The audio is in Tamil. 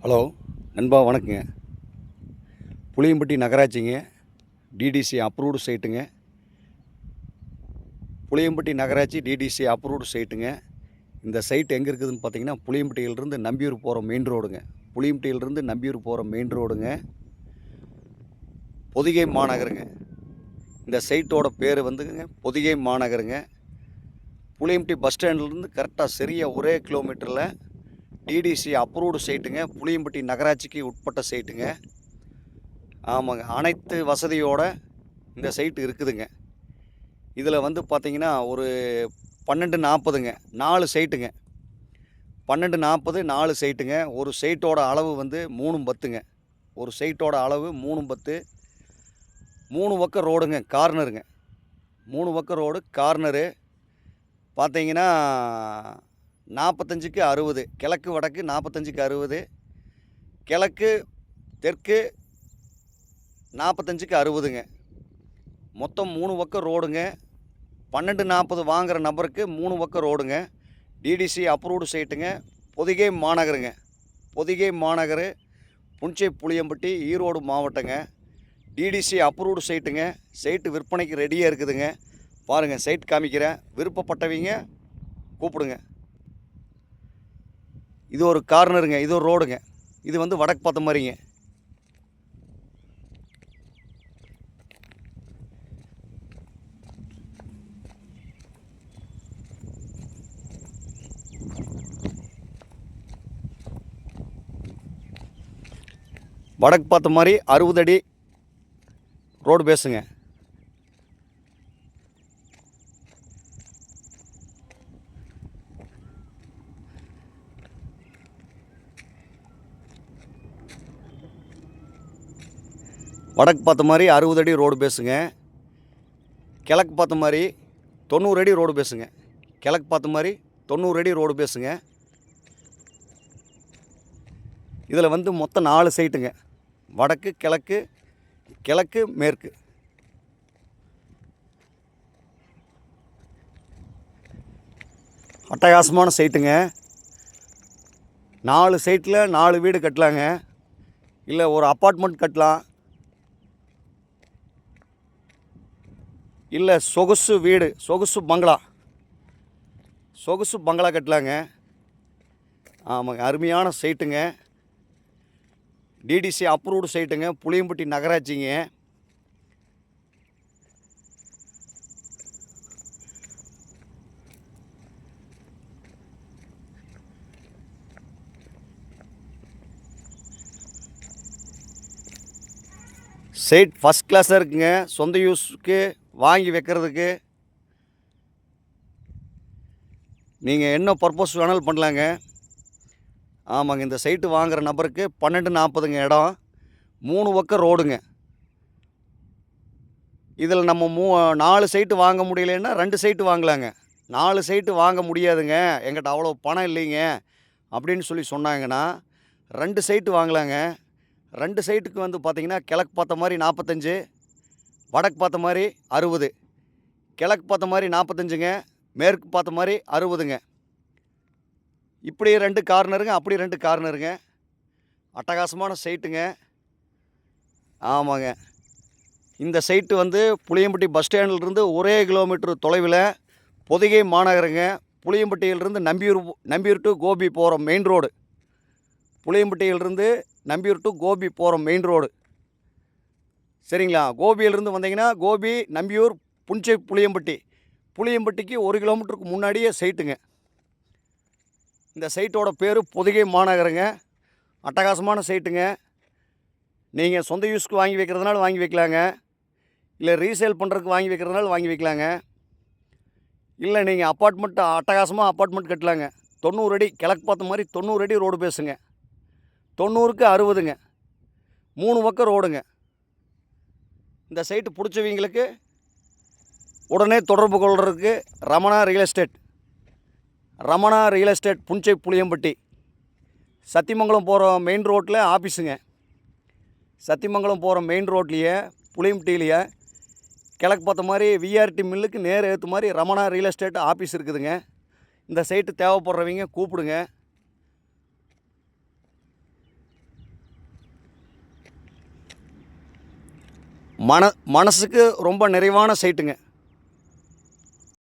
ஹலோ நண்பா, வணக்கங்க. புளியம்பட்டி நகராட்சிங்க. டிடிசி அப்ரூவ்டு சைட்டுங்க. புளியம்பட்டி நகராட்சி டிடிசி அப்ரூவ்டு சைட்டுங்க. இந்த சைட் எங்கே இருக்குதுன்னு பார்த்தீங்கன்னா, புளியம்பட்டியிலிருந்து நம்பியூர் போகிற மெயின் ரோடுங்க. புளியம்பட்டியிலிருந்து நம்பியூர் போகிற மெயின் ரோடுங்க. பொதிகை மாநகருங்க. இந்த சைட்டோட பேர் வந்துங்க பொதிகை மாநகருங்க. புளியம்பட்டி பஸ் ஸ்டாண்ட்லேருந்து கரெக்டாக சரியாக ஒரே கிலோமீட்டரில் டிடிசி அப்ரூவ்டு சைட்டுங்க. புளியம்பட்டி நகராட்சிக்கு உட்பட்ட சைட்டுங்க. ஆமாங்க, அனைத்து வசதியோடு இந்த சைட்டு இருக்குதுங்க. இதில் வந்து பார்த்திங்கன்னா ஒரு 12:40ங்க 4 சைட்டுங்க. 12:40 4 சைட்டுங்க. ஒரு சைட்டோட அளவு வந்து 310ங்க. ஒரு சைட்டோட அளவு 310. 3 பக்கம் ரோடுங்க, கார்னருங்க. 3 பக்கம் ரோடு கார்னரு பார்த்தீங்கன்னா 45க்கு 60. கிழக்கு வடக்கு 45க்கு 60. கிழக்கு தெற்கு 45க்கு 60ங்க. மொத்தம் 3 பக்கம் ரோடுங்க. 12:40 வாங்குகிற நபருக்கு 3 பக்கம் ரோடுங்க. டிடிசி அப்ரூவ்டு சைட்டுங்க. பொதிகை மாநகருங்க. பொதிகை மாநகர், புஞ்சை புளியம்பட்டி, ஈரோடு மாவட்டங்க. டிடிசி அப்ரூவ்டு சைட்டுங்க. சைட்டு விற்பனைக்கு ரெடியாக இருக்குதுங்க. பாருங்கள், சைட் காமிக்கிறேன். விருப்பப்பட்டவங்க கூப்பிடுங்க. இது ஒரு கார்னருங்க, இது ஒரு ரோடுங்க. இது வந்து வடக்கு பார்த்த மாதிரிங்க. வடக்கு பார்த்த மாதிரி 60 அடி ரோடு பேசுங்க. வடக்கு பார்த்த மாதிரி 60 அடி ரோடு பேசுங்க. கிழக்கு பார்த்த மாதிரி 90 அடி ரோடு பேசுங்க. கிழக்கு பார்த்த மாதிரி 90 அடி ரோடு பேசுங்க. இதில் வந்து மொத்தம் 4 சைட்டுங்க. வடக்கு, கிழக்கு, கிழக்கு, மேற்கு. அட்டகாசமான சைட்டுங்க. 4 சைட்டில் 4 வீடு கட்டலாங்க. இல்லை ஒரு அப்பார்ட்மெண்ட் கட்டலாம். இல்லை சொகுசு வீடு, சொகுசு பங்களா கட்டலாங்க. ஆமாங்க, அருமையான சைட்டுங்க. டிடிசி அப்ரூவ்டு சைட்டுங்க. புளியம்பட்டி நகராட்சிங்க. சைட் ஃபஸ்ட் கிளாஸாக இருக்குங்க. சொந்த யூஸுக்கு வாங்கி வைக்கிறதுக்கு நீங்கள் என்ன பர்பஸ் வேணாலும் பண்ணலாங்க. ஆமாங்க, இந்த சைட்டு வாங்குகிற நபருக்கு 12:40ங்க இடம். 3 பக்கம் ரோடுங்க. இதில் நம்ம 4 சைட்டு வாங்க முடியலைன்னா 2 சைட்டு வாங்கலாங்க. 4 சைட்டு வாங்க முடியாதுங்க, எங்கிட்ட அவ்வளோ பணம் இல்லைங்க அப்படின்னு சொன்னாங்கன்னா 2 சைட்டு வாங்கலாங்க. 2 சைட்டுக்கு வந்து பார்த்திங்கன்னா கிழக்கு பார்த்த மாதிரி 45, வடக்கு பார்த்த மாதிரி 60. கிழக்கு பார்த்த மாதிரி 45ங்க, மேற்கு பார்த்த மாதிரி 60ங்க. இப்படி 2 கார்னருங்க, அப்படி 2 கார்னருங்க. அட்டகாசமான சைட்டுங்க. ஆமாங்க, இந்த சைட்டு வந்து புளியம்பட்டி பஸ் ஸ்டாண்டிலிருந்து ஒரே கிலோமீட்டர் தொலைவில் பொதிகை மாநகருங்க. புளியம்பட்டியிலிருந்து நம்பியூர் டு கோபி போகிற மெயின் ரோடு. புளியம்பட்டியிலிருந்து நம்பியூர் டு கோபி போகிற மெயின் ரோடு, சரிங்களா? கோபியிலிருந்து வந்தீங்கன்னா கோபி, நம்பியூர், புஞ்சை புளியம்பட்டிக்கு 1 கிலோமீட்டருக்கு முன்னாடியே சைட்டுங்க. இந்த சைட்டோட பேர் பொதிகை மாநகருங்க. அட்டகாசமான சைட்டுங்க. நீங்கள் சொந்த யூஸ்க்கு வாங்கி வைக்கிறதுனால வாங்கி வைக்கலாங்க. இல்லை ரீசேல் பண்ணுறதுக்கு வாங்கி வைக்கிறதுனால வாங்கி வைக்கலாங்க. இல்லை நீங்கள் அட்டகாசமாக அப்பார்ட்மெண்ட் கட்டலாங்க. 90 அடி கிழக்கு பார்த்த மாதிரி 90 அடி ரோடு பேசுங்க. 90க்கு 60ங்க. 3 பக்கம் ரோடுங்க. இந்த சைட்டு பிடிச்சவங்களுக்கு உடனே தொடர்பு கொள்கிறதுக்கு ரமணா ரியல் எஸ்டேட் புஞ்சை புளியம்பட்டி, சத்தியமங்கலம் போகிற மெயின் ரோட்டில் ஆஃபீஸுங்க. சத்தியமங்கலம் போகிற மெயின் ரோட்லேயே புளியம்பட்டியிலேயே கிழக்கு பார்த்த மாதிரி விஆர்டி மில்லுக்கு நேர் ஏற்ற மாதிரி ரமணா ரியல் எஸ்டேட் ஆஃபீஸ் இருக்குதுங்க. இந்த சைட்டு தேவைப்படுறவங்க கூப்பிடுங்க. மனசுக்கு ரொம்ப நிறைவான சைட்டுங்க.